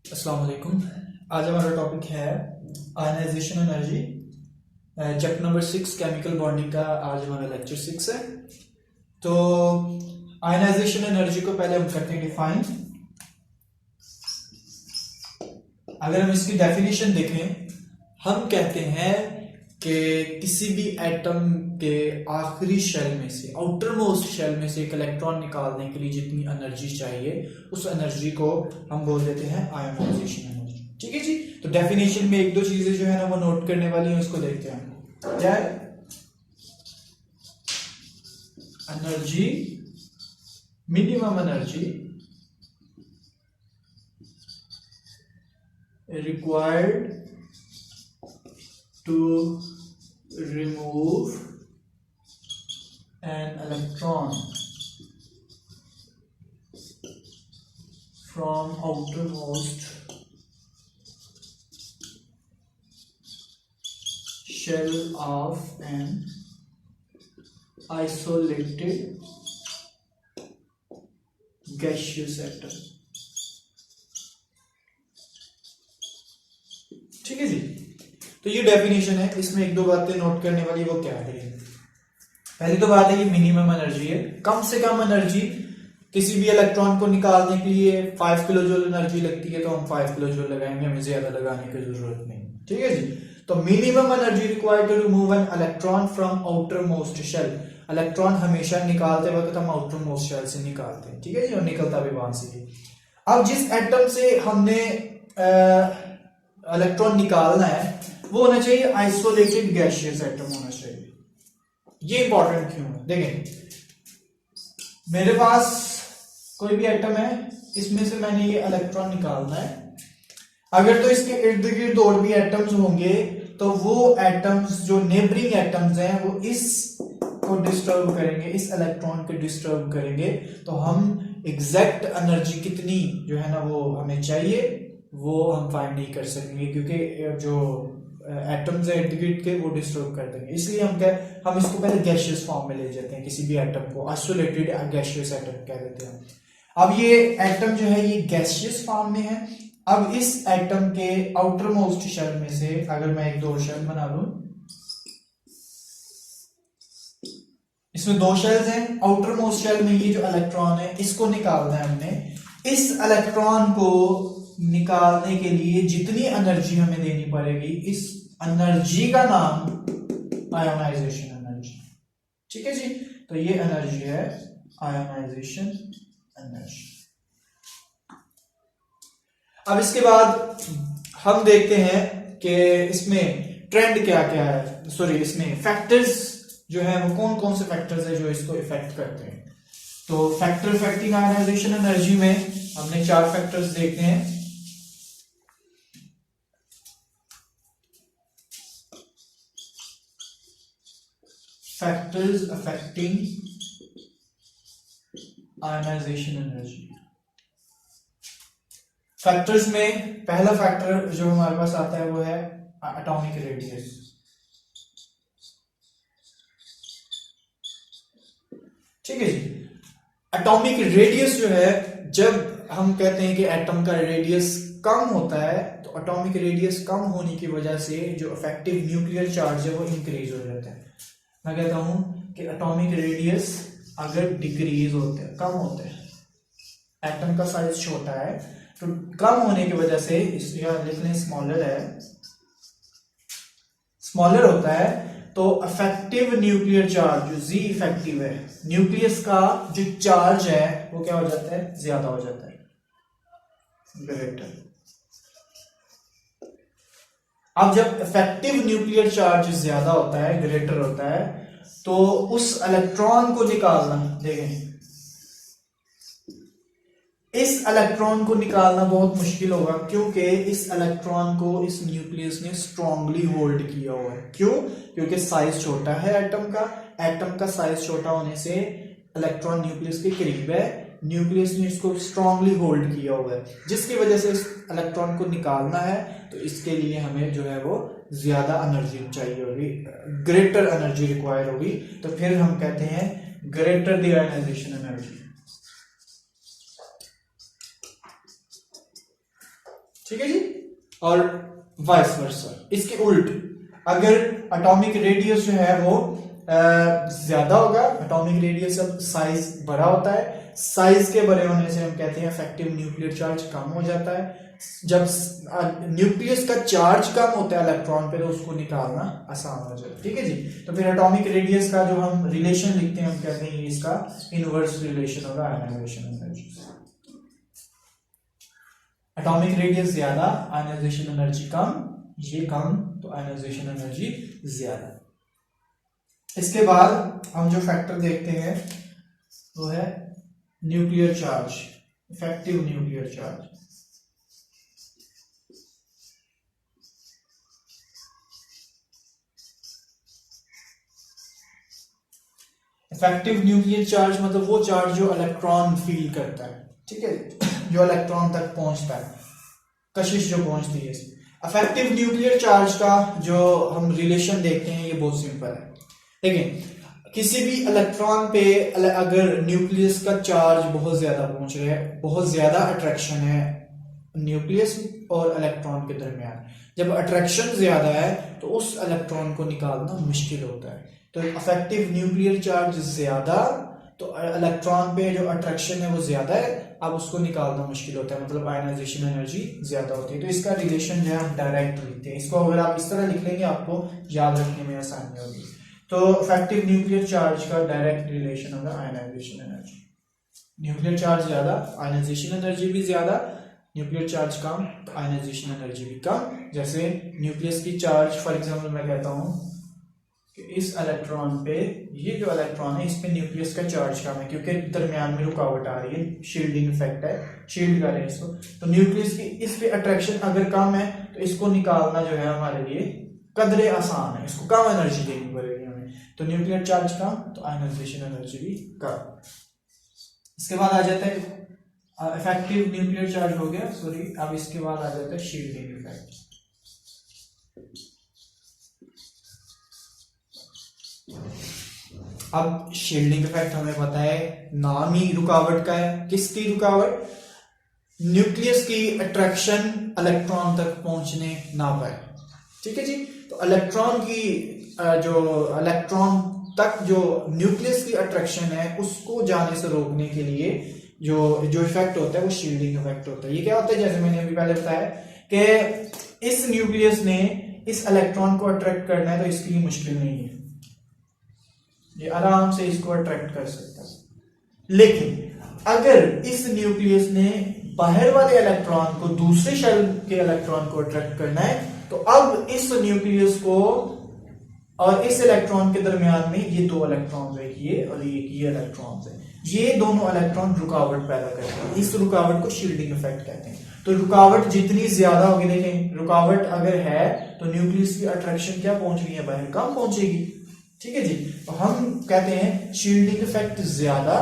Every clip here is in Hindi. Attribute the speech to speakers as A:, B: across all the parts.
A: अस्सलाम वालेकुम। आज हमारा टॉपिक है ionisation energy, chapter number 6 chemical bonding का। आज हमारा लेक्चर 6 है। तो आयनाइजेशन एनर्जी को पहले हम करते हैं डिफाइन। अगर हम इसकी डेफिनेशन देखें, हम कहते हैं कि किसी भी एटम के आखिरी शेल में से, आउटर मोस्ट शेल में से एक इलेक्ट्रॉन निकालने के लिए जितनी एनर्जी चाहिए, उस एनर्जी को हम बोल देते हैं आयनाइजेशन एनर्जी। ठीक है जी। तो डेफिनेशन में एक दो चीजें जो है ना वो नोट करने वाली हैं, उसको देखते हैं। क्या है? Energy, minimum energy required to remove an electron from outermost shell of an isolated gaseous atom। ठीक है जी। तो ये डेफिनेशन है, इसमें एक दो बातें नोट करने वाली। वो क्या है? पहली तो बात है ये मिनिमम एनर्जी है, कम से कम एनर्जी। किसी भी इलेक्ट्रॉन को निकालने के लिए 5 किलो जूल एनर्जी लगती है, तो हम 5 किलो जूल लगाएंगे, हमें ज्यादा लगाने की जरूरत नहीं। ठीक है जी। तो minimum energy required to remove an electron from outermost shell. Electron हमेशा निकालते वक्त हम आउटर मोस्ट शेल से निकालते हैं। ठीक है जी। और निकलता भी वहां से ही। अब जिस एटम से हमने इलेक्ट्रॉन निकालना है वो होना चाहिए आइसोलेटेड गैसियस एटम होना चाहिए। ये इंपॉर्टेंट क्यों है? देखें, मेरे पास कोई भी एटम है, इसमें से मैंने ये इलेक्ट्रॉन निकालना है। अगर तो इसके इर्द गिर्द और भी एटम्स होंगे तो वो एटम्स, जो नेबरिंग एटम्स हैं, वो इस को डिस्टर्ब करेंगे, इस इलेक्ट्रॉन को डिस्टर्ब करेंगे। तो हम एग्जैक्ट एनर्जी कितनी जो है ना वो हमें चाहिए वो हम फाइंड नहीं कर सकेंगे, क्योंकि जो एटम्स है इर्द गिर्द के वो डिस्टर्ब कर देंगे। इसलिए हम इसको पहले गैसियस फॉर्म में ले जाते हैं। किसी भी एटम को आइसोलेटेड गैसियस एटम कह देते हैं। अब ये एटम जो है ये गैसियस फॉर्म में है। अब इस एटम के आउटर मोस्ट शेल में से अगर मैं एक दो शेल बना लूं, इसमें दो शेल्स हैं। आउटर मोस्ट शेल में ये जो इलेक्ट्रॉन है इसको निकालना है हमने। इस इलेक्ट्रॉन को निकालने के लिए जितनी एनर्जी हमें देनी पड़ेगी, इस एनर्जी का नाम आयोनाइजेशन एनर्जी। ठीक है जी। तो ये एनर्जी है आयोनाइजेशन एनर्जी। अब इसके बाद हम देखते हैं कि इसमें ट्रेंड क्या क्या है, सॉरी इसमें फैक्टर्स जो है वो कौन कौन से फैक्टर्स है जो इसको इफेक्ट करते हैं। तो फैक्टर इफेक्टिंग आयोनाइजेशन एनर्जी में हमने 4 फैक्टर्स देखते हैं। Factors affecting ionisation energy. Factors में पहला फैक्टर जो हमारे पास आता है वो है एटॉमिक रेडियस। ठीक है जी। एटॉमिक रेडियस जो है, जब हम कहते हैं कि एटम का रेडियस कम होता है, तो एटॉमिक रेडियस कम होने की वजह से जो इफेक्टिव न्यूक्लियर चार्ज है वो इंक्रीज हो जाता है। मैं कहता हूं कि एटॉमिक रेडियस अगर डिक्रीज होता है, कम होता है, एटम का साइज छोटा है, तो कम होने की वजह से लिख लें स्मॉलर है, स्मॉलर होता है, तो इफेक्टिव न्यूक्लियर चार्ज जो जी इफेक्टिव है, न्यूक्लियस का जो चार्ज है वो क्या हो जाता है? ज्यादा हो जाता है, ग्रेटर। अब जब इफेक्टिव न्यूक्लियर चार्ज ज्यादा होता है, ग्रेटर होता है, तो उस इलेक्ट्रॉन को निकालना, देखें इस इलेक्ट्रॉन को निकालना बहुत मुश्किल होगा, क्योंकि इस इलेक्ट्रॉन को इस न्यूक्लियस ने स्ट्रांगली होल्ड किया हुआ है। क्यों? क्योंकि साइज छोटा है एटम का। एटम का साइज छोटा होने से इलेक्ट्रॉन न्यूक्लियस के करीब है, न्यूक्लियस ने इसको स्ट्रांगली होल्ड किया हुआ है, जिसकी वजह से इस इलेक्ट्रॉन को निकालना है। तो इसके लिए हमें जो है वो ज्यादा एनर्जी चाहिए होगी, ग्रेटर एनर्जी रिक्वायर होगी। तो फिर हम कहते हैं ग्रेटर द आयनाइजेशन एनर्जी। ठीक है जी। और वाइस वर्सा, इसके उल्ट अगर एटॉमिक रेडियस जो है वो ज्यादा होगा, एटॉमिक रेडियस अब साइज बड़ा होता है, साइज के बड़े होने से हम कहते हैं इफेक्टिव न्यूक्लियर चार्ज कम हो जाता है। जब न्यूक्लियस का चार्ज कम होता है इलेक्ट्रॉन पे तो उसको निकालना आसान हो जाता है। ठीक है जी। तो फिर एटॉमिक रेडियस का जो हम रिलेशन लिखते हैं हम कहते हैं इसका इनवर्स रिलेशन होगा आयनाइजेशन एनर्जी। एटॉमिक रेडियस ज्यादा, आयनाइजेशन एनर्जी कम, ये कम तो आयनाइजेशन एनर्जी ज्यादा। इसके बाद हम जो फैक्टर देखते हैं वो है nuclear charge, effective nuclear charge. Effective nuclear charge मतलब वो चार्ज जो इलेक्ट्रॉन फील करता है, ठीक है, जो इलेक्ट्रॉन तक पहुंचता है, कशिश जो पहुंचती है। इफेक्टिव न्यूक्लियर चार्ज का जो हम रिलेशन देखते हैं ये बहुत सिंपल है। देखिए किसी भी इलेक्ट्रॉन पे अगर न्यूक्लियस का चार्ज बहुत ज्यादा पहुंच रहा है, बहुत ज्यादा अट्रैक्शन है न्यूक्लियस और इलेक्ट्रॉन के दरमियान, जब अट्रैक्शन ज्यादा है तो उस इलेक्ट्रॉन को निकालना मुश्किल होता है। तो इफेक्टिव न्यूक्लियर चार्ज ज्यादा तो इलेक्ट्रॉन पे जो अट्रैक्शन है वो ज्यादा है, अब उसको निकालना मुश्किल होता है, मतलब आयनाइजेशन एनर्जी ज्यादा होती है। तो इसका रिलेशन जो है हम डायरेक्ट लिखते हैं, इसको अगर आप इस तरह लिख लेंगे आपको याद रखने में आसानी होगी। तो इफेक्टिव न्यूक्लियर चार्ज का डायरेक्ट रिलेशन होगा आयनाइजेशन एनर्जी। न्यूक्लियर चार्ज ज्यादा, आयनाइजेशन एनर्जी भी ज्यादा, न्यूक्लियर चार्ज कम तो आयनाइजेशन एनर्जी भी कम। जैसे न्यूक्लियस की चार्ज फॉर एग्जांपल मैं कहता हूं कि इस इलेक्ट्रॉन पे, ये जो इलेक्ट्रॉन है इस पे न्यूक्लियस का चार्ज कम है क्योंकि दरमियान में रुकावट आ रही है, शील्डिंग इफेक्ट है, शील्ड कर रहे हैं इसको। तो न्यूक्लियस की इस पे अट्रैक्शन अगर कम है तो इसको निकालना जो है हमारे लिए कदरे आसान है, इसको कम एनर्जी देनी पड़ेगी हमें। तो न्यूक्लियर चार्ज कम तो आयनाइजेशन एनर्जी भी कम। इसके बाद आ जाता है इफेक्टिव न्यूक्लियर चार्ज हो गया, सॉरी, अब इसके बाद आ जाता है शील्डिंग इफेक्ट। अब शील्डिंग इफेक्ट हमें पता है, नाम ही रुकावट का है। किसकी रुकावट? न्यूक्लियस की अट्रैक्शन इलेक्ट्रॉन तक पहुंचने ना पाए। ठीक है जी। तो इलेक्ट्रॉन की जो इलेक्ट्रॉन तक जो न्यूक्लियस की अट्रैक्शन है उसको जाने से रोकने के लिए जो इफेक्ट होता है वो शील्डिंग इफेक्ट होता है। ये क्या होता है, जैसे मैंने अभी पहले बताया कि इस न्यूक्लियस ने इस इलेक्ट्रॉन को अट्रैक्ट करना है तो इसके लिए मुश्किल नहीं है, ये आराम से इसको अट्रैक्ट कर सकता है। लेकिन अगर इस न्यूक्लियस ने बाहर वाले इलेक्ट्रॉन को, दूसरे शेल के इलेक्ट्रॉन को अट्रैक्ट करना है तो अब इस न्यूक्लियस को और इस इलेक्ट्रॉन के दरमियान में ये दो इलेक्ट्रॉन है, ये और ये इलेक्ट्रॉन है, ये दोनों इलेक्ट्रॉन रुकावट पैदा करते हैं। इस रुकावट को शील्डिंग इफेक्ट कहते हैं। तो रुकावट जितनी ज्यादा होगी, देखें रुकावट अगर है तो न्यूक्लियस की अट्रैक्शन क्या पहुंच रही है, बाहर कम पहुंचेगी। ठीक है जी। तो हम कहते हैं शील्डिंग इफेक्ट ज्यादा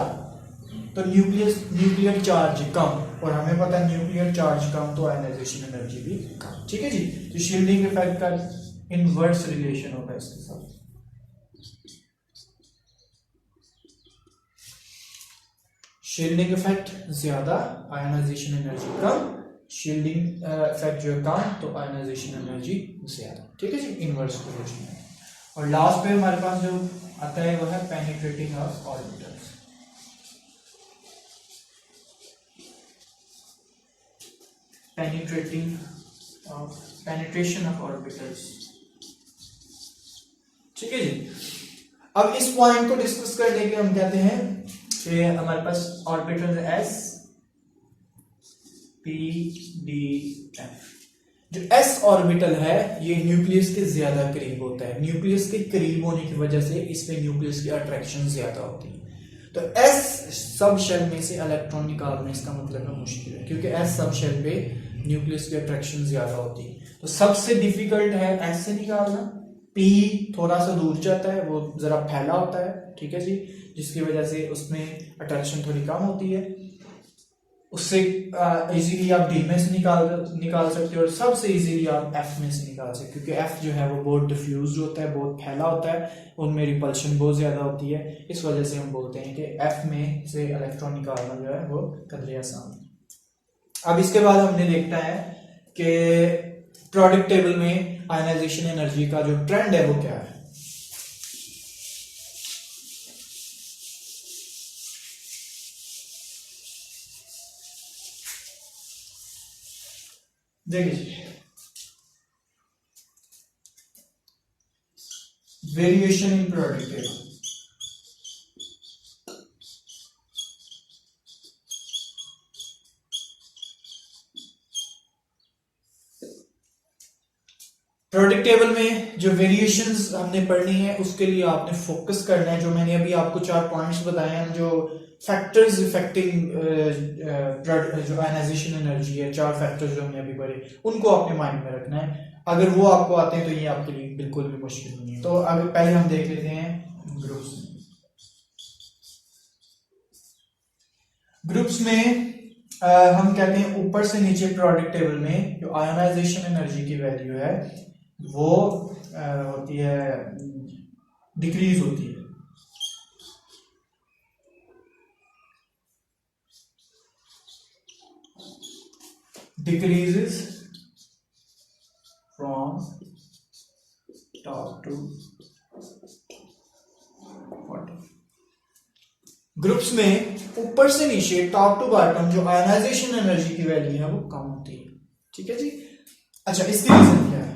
A: तो न्यूक्लियर चार्ज कम, और हमें पता है न्यूक्लियर चार्ज कम तो आयनाइजेशन एनर्जी भी कम। ठीक है जी। तो शील्डिंग इफेक्ट का इनवर्स रिलेशन होगा इसके साथ। शील्डिंग इफेक्ट ज्यादा, आयनाइजेशन एनर्जी कम, शील्डिंग इफेक्ट जो है कम तो आयनाइजेशन एनर्जी ज्यादा। ठीक है जी, इनवर्स रिलेशन है। और लास्ट पे हमारे पास जो आता है वो है penetrating of orbitals. Penetration of orbitals. ठीक है जी। अब इस पॉइंट को डिस्कस करने के लिए हम कहते हैं कि हमारे पास orbital S P D F. जो एस ऑर्बिटल है ये न्यूक्लियस के ज्यादा करीब होता है, न्यूक्लियस के करीब होने की वजह से इसमें न्यूक्लियस की अट्रैक्शन ज्यादा होती है। तो एस सब शेल में से इलेक्ट्रॉन निकालना इसका मतलब है मुश्किल है, क्योंकि एस सब शेल पे न्यूक्लियस की अट्रैक्शन ज्यादा होती है। तो सबसे डिफिकल्ट है एस से निकालना। पी थोड़ा सा दूर जाता है, वो जरा फैला होता है, ठीक है जी, जिसकी वजह से उसमें अट्रैक्शन थोड़ी कम होती है। उससे इजीली आप डी में से निकाल सकते हो, और सबसे इजीली आप एफ में से निकाल सकते हो, क्योंकि एफ जो है वो बहुत डिफ्यूज होता है, बहुत फैला होता है, उनमें रिपल्शन बहुत ज्यादा होती है। इस वजह से हम बोलते हैं कि एफ में से इलेक्ट्रॉन निकालना जो है वो कदरे आसान है। अब इसके बाद हमने देखना है कि प्रोडक्ट टेबल में आयनाइजेशन एनर्जी का जो ट्रेंड है वो क्या है। देखिए variation in product table, product table में जो वेरिएशंस हमने पढ़नी है उसके लिए आपने फोकस करना है। जो मैंने अभी आपको 4 पॉइंट्स बताए हैं, जो फैक्टर्स इफेक्टिंग जो आयनाइजेशन एनर्जी है, 4 फैक्टर्स जो हमने अभी पढ़े, उनको आपने माइंड में रखना है। अगर वो आपको आते हैं तो ये आपके लिए बिल्कुल भी मुश्किल नहीं है। तो अगर पहले हम देख लेते हैं ग्रुप्स में हम कहते हैं ऊपर से नीचे प्रोडक्ट टेबल में जो आयोनाइजेशन एनर्जी की वैल्यू है वो होती है, डिक्रीज होती है। Decreases from top to bottom. Groups में ऊपर से नीचे टॉप टू बॉटम जो आयोनाइजेशन एनर्जी की वैल्यू है वो कम होती है। ठीक है जी। अच्छा, इसकी रीजन क्या है?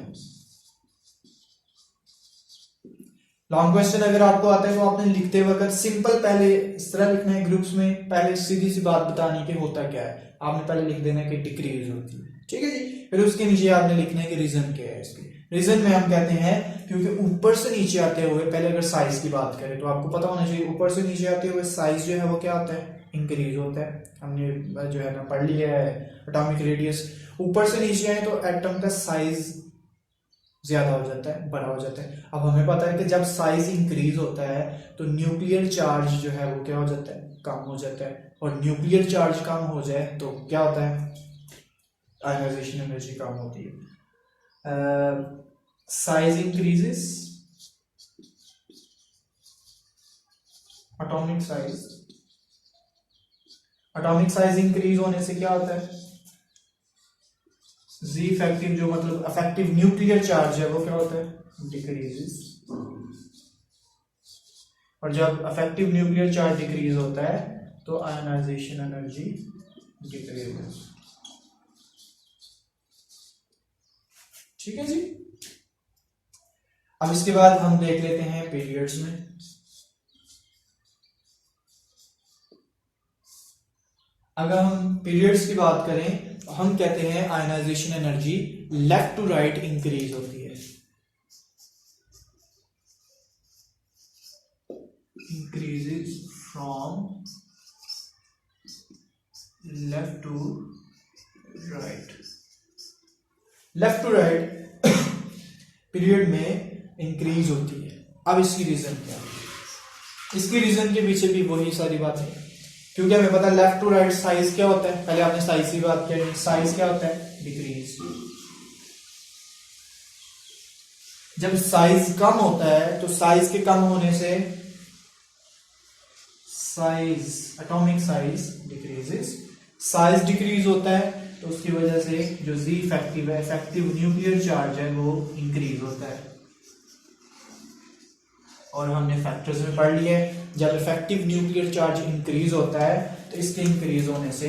A: लॉन्ग क्वेश्चन अगर आपको आता है तो आपने लिखते वक्त सिंपल पहले इस तरह लिखना है। ग्रुप्स में पहले सीधी सी बात बतानी कि होता क्या है, आपने पहले लिख देना है कि डिक्रीज होती है। ठीक है जी। फिर उसके नीचे आपने लिखना है कि रीजन क्या है इसकी। रीजन में हम कहते हैं क्योंकि ऊपर से नीचे आते हुए, पहले अगर साइज की बात करें तो आपको पता होना चाहिए ऊपर से नीचे आते हुए साइज जो है वो क्या होता है, इंक्रीज होता है। हमने जो है ना पढ़ लिया है एटॉमिक रेडियस। ऊपर से नीचे आए तो एटम का साइज ज्यादा हो जाता है, बड़ा हो जाता है। अब हमें पता है कि जब साइज इंक्रीज होता है तो न्यूक्लियर चार्ज जो है वो क्या हो जाता है, कम हो जाता है। और न्यूक्लियर चार्ज कम हो जाए तो क्या होता है, आयनाइजेशन एनर्जी कम होती है। Size increases, atomic size, atomic size increase होने से क्या होता है, जी इफेक्टिव जो मतलब इफेक्टिव न्यूक्लियर चार्ज है वो क्या होता है, डिक्रीजेस। और जब इफेक्टिव न्यूक्लियर चार्ज डिक्रीज होता है तो आयनाइजेशन एनर्जी डिक्रीज। ठीक है जी। अब इसके बाद हम देख लेते हैं पीरियड्स में। अगर हम पीरियड्स की बात करें तो हम कहते हैं ionisation energy left to right increase होती है। Increases from left to right. Left to right period में इंक्रीज होती है। अब इसकी रीजन क्या है? इसकी रीजन के पीछे भी वही सारी बात है, क्योंकि हमें पता है लेफ्ट टू राइट साइज क्या होता है। पहले आपने साइज की बात की, साइज क्या होता है, डिक्रीज। जब साइज कम होता है तो साइज के कम होने से size, atomic size decreases. Size decrease होता है तो उसकी वजह से जो जी इफेक्टिव है, इफेक्टिव न्यूक्लियर चार्ज है, वो इंक्रीज होता है। और हमने फैक्टर्स में पढ़ लिया है, जब इफेक्टिव न्यूक्लियर चार्ज इंक्रीज होता है तो इसके इंक्रीज होने से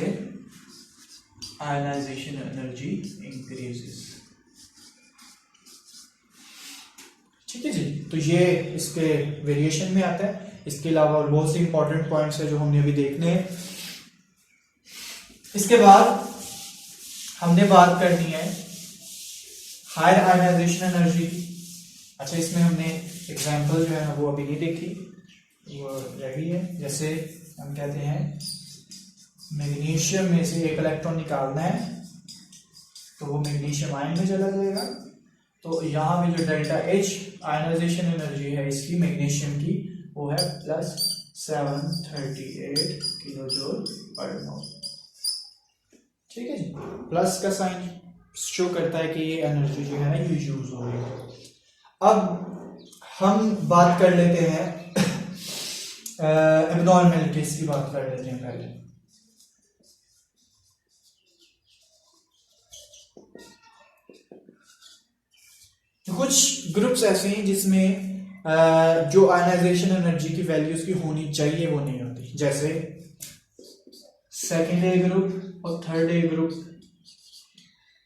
A: आयनाइजेशन एनर्जी इंक्रीजेस। ठीक है जी। तो ये इसके वेरिएशन में आता है। इसके अलावा और बहुत से इंपॉर्टेंट पॉइंट्स है जो हमने अभी देखने हैं। इसके बाद हमने बात करनी है हायर आयनाइजेशन एनर्जी। अच्छा, इसमें हमने एग्जांपल जो है ना वो अभी नहीं देखी, वो रह गई है। जैसे हम कहते हैं मैग्नीशियम में से एक इलेक्ट्रॉन निकालना है तो वो मैग्नीशियम आयन में चला जाएगा। तो यहाँ पे जो डेल्टा एच आयनाइजेशन एनर्जी है इसकी मैग्नीशियम की, वो है +738 किलो जूल पर मोल। ठीक है जी। प्लस का साइन शो करता है कि ये एनर्जी जो है ना ये यूज हो रही है। अब हम बात कर लेते हैं एब्नॉर्मैलिटीज की बात कर लेते हैं पहले। कुछ ग्रुप्स ऐसे हैं जिसमें जो आयनाइजेशन एनर्जी की वैल्यूज की होनी चाहिए वो नहीं होती, जैसे सेकेंड ए ग्रुप और third A group.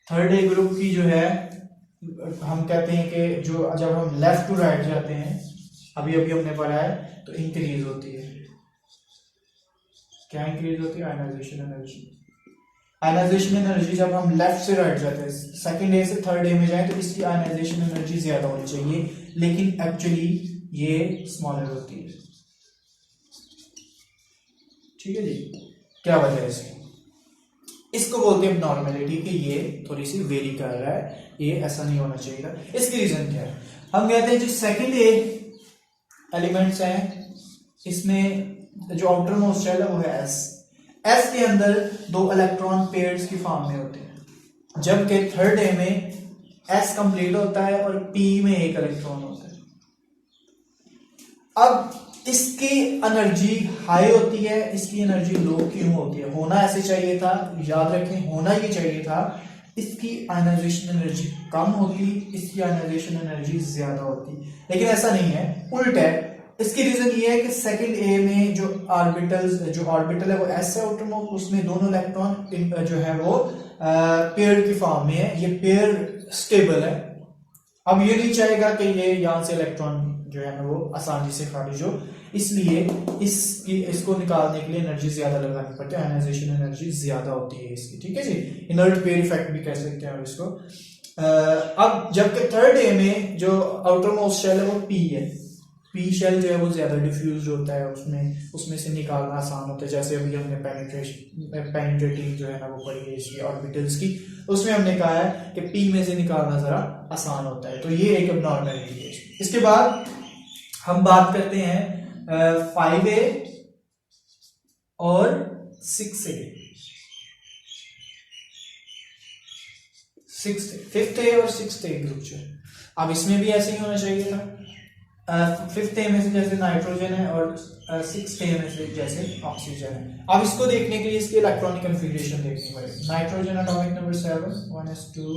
A: Third A group की जो है हम कहते हैं कि जो जब हम लेफ्ट टू राइट जाते हैं, अभी अभी हमने पढ़ा है, तो इंक्रीज होती है। क्या इंक्रीज होती है? Ionisation energy. आयनाइजेशन एनर्जी जब हम लेफ्ट से राइट जाते हैं, सेकंड ए से थर्ड ए में जाए, तो इसकी आयनाइजेशन एनर्जी ज्यादा होनी चाहिए, लेकिन एक्चुअली ये स्मॉलर होती है। ठीक है जी, क्या वजह है इसकी? इसको बोलते हैं नॉर्मेलिटी, कि ये थोड़ी सी वेरी कर रहा है, ये ऐसा नहीं होना चाहिए था। इसकी रीजन क्या है? हम कहते हैं जो सेकंड ए एलिमेंट्स हैं, इसमें जो आउटर मोस्ट शेल है वो है एस। एस के अंदर 2 इलेक्ट्रॉन पेयर्स की फॉर्म में होते हैं, जबकि थर्ड ए में एस कंप्लीट होता है और पी में 1 इलेक्ट्रॉन होता है। अब इसकी एनर्जी हाई होती है, इसकी एनर्जी लो क्यों होती है? होना ऐसे चाहिए था, याद रखें, होना ये चाहिए था, इसकी आयनाइजेशन एनर्जी कम होती, इसकी आयनाइजेशन एनर्जी ज्यादा होती, लेकिन ऐसा नहीं है, उल्टा है। इसकी रीजन ये है कि सेकंड ए में जो ऑर्बिटल है वो एस है आउटर मोस्ट, उसमें दोनों इलेक्ट्रॉन जो है वो पेयर की फॉर्म में है, ये पेयर स्टेबल है। अब ये नहीं चाहेगा कि ये यहां से इलेक्ट्रॉन जो है ना वो आसानी से खारिज हो, इसलिए इसको निकालने के लिए एनर्जी ज्यादा लगानी पड़ती है, आयनाइजेशन एनर्जी ज्यादा होती है इसकी। ठीक है जी, इनर्ट पेयर इफेक्ट भी कह सकते हैं इसको। अब जबकि थर्ड ए में जो आउटर मोस्ट शेल है वो पी है, पी शेल जो है वो ज्यादा डिफ्यूज होता है, उसमें से निकालना आसान होता है। जैसे अभी हमने पेनिट्रेटिंग जो है ना वो पढ़ी है इसकी ऑर्बिटल्स की, उसमें हमने कहा है कि पी में से निकालना जरा आसान होता है, तो ये एक एबनॉर्मलिटी है। इसके बाद हम बात करते हैं 5A और 6A। 5th A और 6th A ग्रुप जो है, अब इसमें भी ऐसे ही होना चाहिए था। 5th A में से जैसे नाइट्रोजन है और 6th A में से जैसे ऑक्सीजन है। अब इसको देखने के लिए इसकी इलेक्ट्रॉनिक कन्फिगरेशन देखनी पड़ेगी। नाइट्रोजन एटॉमिक नंबर 7 1s2,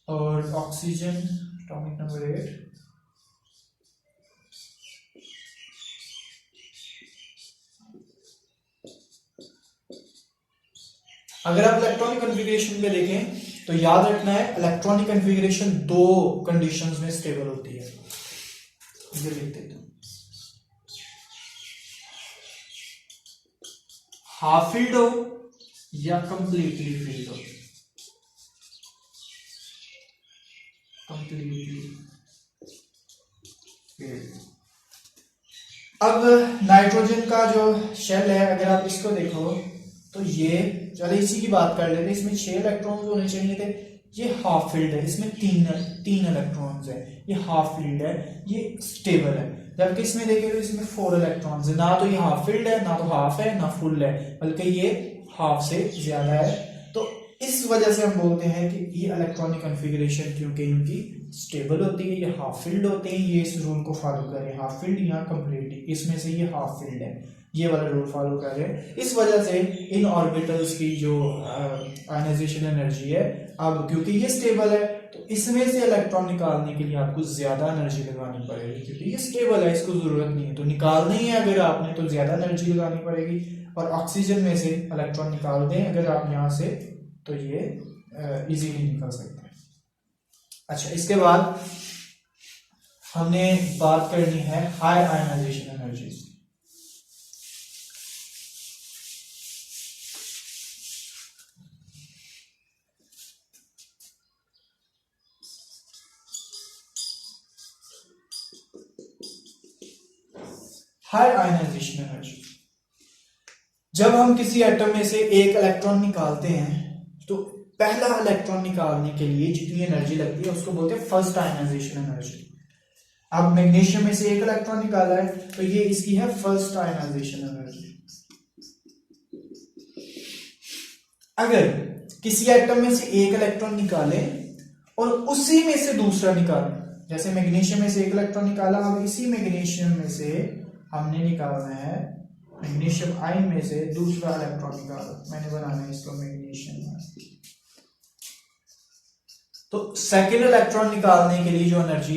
A: और ऑक्सीजन एटॉमिक नंबर 8 अगर आप इलेक्ट्रॉनिक कन्फिगरेशन पे देखें तो याद रखना है इलेक्ट्रॉनिक कन्फिगरेशन 2 कंडीशंस में स्टेबल होती है। ये लिख देता हूं, हाफ फील्ड हो या कंप्लीटली फील्ड हो। अब नाइट्रोजन का जो शेल है, अगर आप इसको देखो तो ये, चलो इसी की बात कर लेते हैं, इसमें 6 इलेक्ट्रॉन्स होने चाहिए थे, ये हाफ फील्ड है, इसमें तीन इलेक्ट्रॉन्स है, ये हाफ फील्ड है, ये स्टेबल है। जबकि इसमें देखें तो इसमें 4 इलेक्ट्रॉन्स है, ना तो ये हाफ फील्ड है, ना तो हाफ है, ना फुल है, बल्कि ये हाफ से ज्यादा है। तो इस वजह से हम बोलते हैं कि ये इलेक्ट्रॉनिक कॉन्फ़िगरेशन क्योंकि इनकी स्टेबल होती है, ये हाफ फील्ड होते हैं, ये इस रूल को फॉलो करें, हाफ फील्ड यहाँ कंप्लीटली, इसमें से ये हाफ फील्ड है, ये वाला रूल फॉलो कर रहे हैं। इस वजह से इन ऑर्बिटल्स की जो आयनाइजेशन एनर्जी है, अब क्योंकि ये स्टेबल है तो इसमें से इलेक्ट्रॉन निकालने के लिए आपको ज्यादा एनर्जी लगानी पड़ेगी, क्योंकि ये स्टेबल है, इसको जरूरत नहीं है, तो निकालना ही है अगर आपने तो ज्यादा एनर्जी लगानी पड़ेगी। और ऑक्सीजन में से इलेक्ट्रॉन निकाल दें अगर आप यहाँ से, तो ये इजीली निकल सकते हैं। अच्छा, इसके बाद हमने बात करनी है high ionisation energy. High ionisation energy, जब हम किसी एटम में से एक इलेक्ट्रॉन निकालते हैं तो पहला इलेक्ट्रॉन निकालने के लिए जितनी एनर्जी लगती है उसको बोलते हैं फर्स्ट आयनाइजेशन एनर्जी। अब मैग्नीशियम में से एक इलेक्ट्रॉन निकाला है तो ये इसकी है फर्स्ट आयनाइजेशन एनर्जी। अगर किसी एटम में से एक इलेक्ट्रॉन निकाले और उसी में से दूसरा निकाले, जैसे मैग्नीशियम में से एक इलेक्ट्रॉन निकाला, अब इसी मैग्नीशियम में से हमने निकालना है मैग्नीशियम आयन में से दूसरा इलेक्ट्रॉन निकालो, मैंने बनाना है इसको मैग्नीशियम आयन। तो सेकेंड इलेक्ट्रॉन निकालने के लिए जो एनर्जी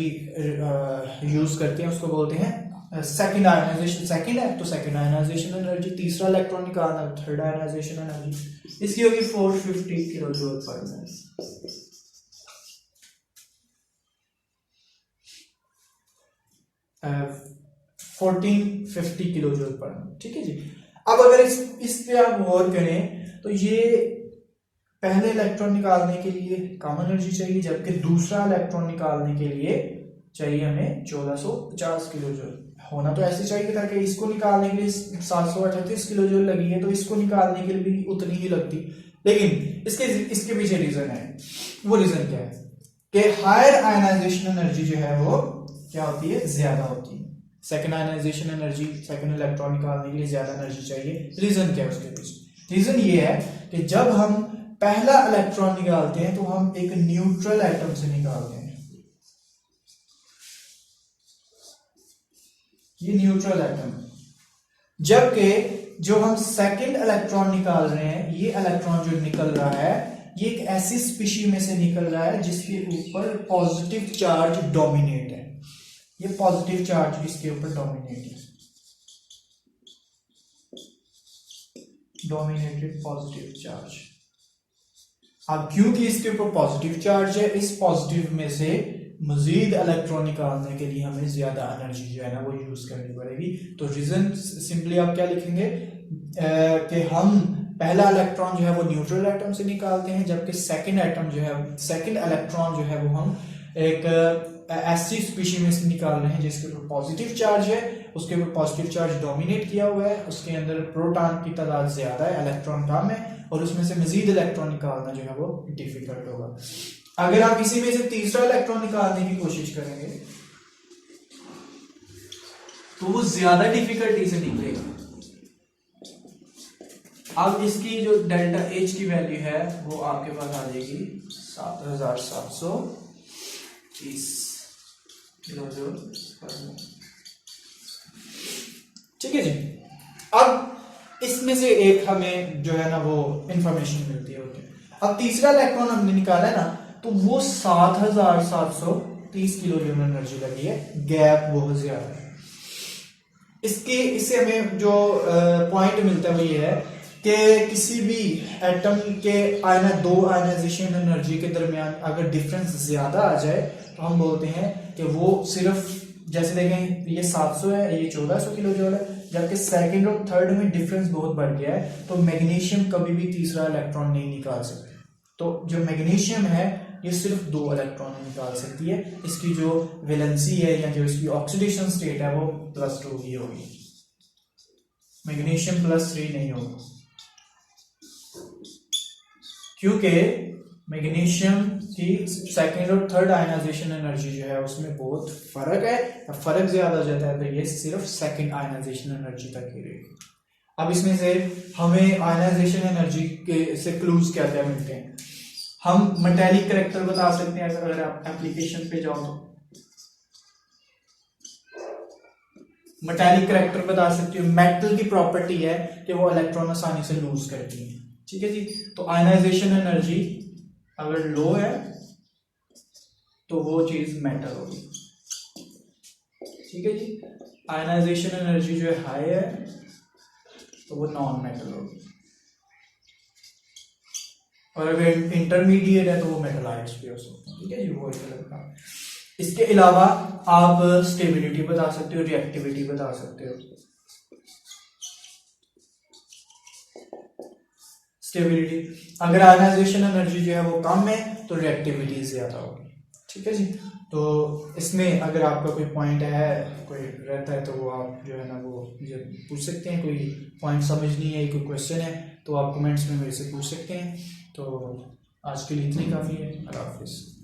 A: यूज करते हैं उसको बोलते हैं सेकेंड आयनाइजेशन। सेकेंड है तो सेकेंड आयनाइजेशन एनर्जी। तीसरा इलेक्ट्रॉन निकालना है, थर्ड आयनाइजेशन एनर्जी। इसकी होगी 450 किलो जूल पर मोल। 1450 किलो जूल पर मोल, ठीक है जी। अब अगर इस पे आप गौर करें तो ये पहले इलेक्ट्रॉन निकालने के लिए कम एनर्जी चाहिए, जबकि दूसरा इलेक्ट्रॉन निकालने के लिए चाहिए हमें 1450 किलो जूल। होना तो ऐसे चाहिए था कि इसको निकालने के लिए 738 किलो जूल लगी है, तो इसको निकालने के लिए भी उतनी ही लगती। लेकिन इसके पीछे रीजन है। वो रीजन क्या है कि हायर आयनाइजेशन एनर्जी जो है वो क्या होती है, ज्यादा होती है। Second ionisation energy, second electron निकालने के लिए ज्यादा एनर्जी चाहिए। रीजन क्या है उसके पीछे? रीजन ये है कि जब हम पहला इलेक्ट्रॉन निकालते हैं तो हम एक न्यूट्रल एटम से निकालते हैं। ये न्यूट्रल एटम, जबकि जो हम सेकंड इलेक्ट्रॉन निकाल रहे हैं, ये इलेक्ट्रॉन जो निकल रहा है ये एक ऐसी स्पीशी में से निकल रहा है जिसके ऊपर पॉजिटिव चार्ज डोमिनेट है। ये पॉजिटिव चार्ज इसके ऊपर डोमिनेट है, डोमिनेटेड पॉजिटिव चार्ज। अब क्योंकि इसके ऊपर पॉजिटिव चार्ज है, इस पॉजिटिव में से मजीद इलेक्ट्रॉन निकालने के लिए हमें ज्यादा एनर्जी जो है ना वो यूज करनी पड़ेगी। तो रीजन सिंपली आप क्या लिखेंगे कि हम पहला इलेक्ट्रॉन जो है वो न्यूट्रल एटम से निकालते हैं, जबकि सेकंड एटम जो है, सेकंड इलेक्ट्रॉन जो है वो हम एक ऐसी स्पीशी में से निकाल रहे हैं जिसके ऊपर पॉजिटिव चार्ज है, उसके ऊपर पॉजिटिव चार्ज डोमिनेट किया हुआ है, उसके अंदर प्रोटॉन की तादाद ज्यादा है, इलेक्ट्रॉन कम है, और उसमें से मजीद इलेक्ट्रॉन निकालना जो है वो डिफिकल्ट होगा। अगर आप इसी में से तीसरा इलेक्ट्रॉन निकालने की कोशिश करेंगे तो वो ज्यादा डिफिकल्टी से निकलेगा। अब इसकी जो डेल्टा एच की वैल्यू है वो आपके पास आ जाएगी 7730 किलो जूल पर मोल, ठीक है जी। अब इसमें से एक हमें जो है ना वो इंफॉर्मेशन मिलती है। अब तीसरा इलेक्ट्रॉन हमने निकाला है ना, तो वो 7730 किलो जूल एनर्जी लगी है, गैप बहुत ज्यादा है। इससे हमें जो पॉइंट मिलता है वो ये है कि किसी भी एटम के दो आयनाइजेशन एनर्जी के दरमियान अगर डिफरेंस ज्यादा आ जाए तो हम बोलते हैं कि वो सिर्फ, जैसे देखें ये 700 है, ये 1400 किलो जूल है, जबकि सेकंड और थर्ड में डिफरेंस बहुत बढ़ गया है, तो मैग्नीशियम कभी भी तीसरा इलेक्ट्रॉन नहीं निकाल सकते। तो जो मैग्नीशियम है ये सिर्फ 2 इलेक्ट्रॉन निकाल सकती है। इसकी जो वैलेंसी है या जो इसकी ऑक्सीडेशन स्टेट है वो +2 ही होगी, मैग्नीशियम +3 नहीं होगा, क्योंकि मैग्नीशियम की सेकेंड और थर्ड आयनाइजेशन एनर्जी जो है उसमें बहुत फर्क है, फर्क ज्यादा हो जाता है, तो ये सिर्फ सेकेंड आयनाइजेशन एनर्जी तक ही रहेगी। अब इसमें से हमें आयनाइजेशन एनर्जी के से क्लूज क्या क्या मिलते हैं? हम मेटेलिक करैक्टर बता सकते हैं, अगर आप एप्लीकेशन पे जाओ तो मेटेलिक करैक्टर बता सकते हो। मेटल की प्रॉपर्टी है कि वो इलेक्ट्रॉन आसानी से लूज करती है, ठीक है जी। तो आयनाइजेशन एनर्जी अगर लो है तो वो चीज मेटल होगी, ठीक है जी। आयनाइजेशन एनर्जी जो है हाई है तो वो नॉन मेटल होगी, और अगर इंटरमीडिएट है तो वो मेटलाइट्स भी हो सकते हैं, ठीक है जी। वो एक अलग काम। इसके अलावा आप स्टेबिलिटी बता सकते हो, रिएक्टिविटी बता सकते हो। स्टेबिलिटी, अगर आयनाइजेशन एनर्जी जो है वो कम है तो रिएक्टिविटी ज्यादा होगी, ठीक है जी। तो इसमें अगर आपका कोई पॉइंट है, कोई रहता है, तो वो आप जो है ना वो मुझे पूछ सकते हैं। कोई पॉइंट समझ नहीं है, कोई क्वेश्चन है तो आप कमेंट्स में मेरे से पूछ सकते हैं। तो आज के लिए इतनी काफ़ी है। अल्लाह हाफिज़।